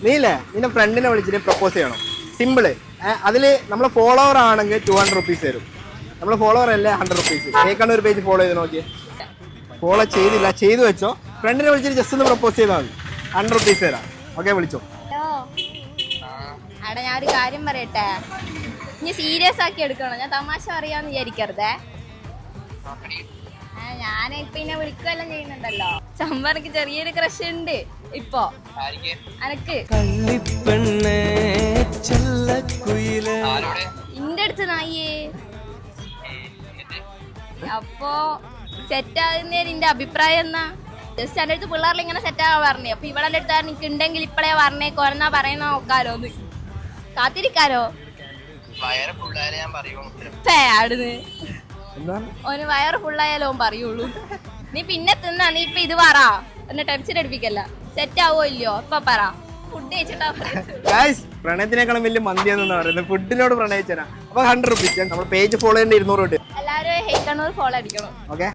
നീല്ലേ നിന്റെ ഫ്രണ്ടിനെ വിളിച്ചിട്ട് പ്രപ്പോസ് ചെയ്യണം. സിമ്പിള്. അതില് നമ്മളെ ഫോളോവർ ആണെങ്കിൽ 200 റുപ്പീസ് തരും. നമ്മളെ ഫോളോവർ അല്ലേ 100 റുപ്പീസ്. കേൾക്കാണ്ട് ഒരു പേജ് ഫോളോ ചെയ്ത് നോക്കിയേ. ഫോളോ ചെയ്തില്ല, ചെയ്തു വെച്ചോ. ഫ്രണ്ടിനെ വിളിച്ചിട്ട് ജസ്റ്റ് ഒന്ന് പ്രപ്പോസ് ചെയ്താൽ മതി. 100 റുപ്പീസ് തരാം. ഓക്കെ, വിളിച്ചോ. അവിടെ ഞാൻ ഒരു കാര്യം പറയട്ടെ, ഇനി സീരിയസ് ആക്കി എടുക്കണം. ഞാൻ തമാശ അറിയാന്ന് വിചാരിക്കരുതേ. ഞാൻ ഇപ്പൊ ഇന്നെ വിളിക്കുകയെല്ലാം ചെയ്യുന്നുണ്ടല്ലോ. ചമ്പറക്ക് ചെറിയൊരു ക്രഷ് ഉണ്ട് ഇപ്പൊ. അനക്ക് ഇന്റെ അടുത്ത് നായേ. അപ്പൊ സെറ്റ് ആകുന്നേര് നിന്റെ അഭിപ്രായം എന്നാ? ജസ്റ്റ് എന്റെ അടുത്ത് പിള്ളേരിൽ ഇങ്ങനെ സെറ്റ് ആവാൻ പറഞ്ഞു. അപ്പൊ ഇവിടെ അടുത്ത് എനിക്ക് ഉണ്ടെങ്കിൽ ഇപ്പളേ പറഞ്ഞേക്കോരെന്നാ പറയുന്ന നോക്കാലോ, ഒന്ന് കാത്തിരിക്കാലോ. ആടുന്ന് ഓന് വയറ് ഫുള്ളായാലോ പറയുള്ളൂ. നീ പിന്നെ തിന്നാ, നീ ഇപ്പൊ ഇത് പറ, എന്നെ ടെൻഷൻ എടുപ്പിക്കല്ല. സെറ്റ് ആവോ ഇല്ലയോ ഇപ്പൊ പറ. ഫുഡ് കഴിച്ചിട്ടാ പ്രണയത്തിനേക്കാളും വലിയ മന്തിയെന്ന് പറയുന്നത് ഫുഡിനോട് പ്രണയിച്ചാ. അപ്പൊ 100 റുപ്പീസ്. നമ്മൾ പേജ് ഫോളോ ചെയ്യേണ്ട 200 രൂപ. എല്ലാരും ഹെയ്ക്കണ്ണൂർ ഫോളോ അടിക്കണം. ഓക്കെ.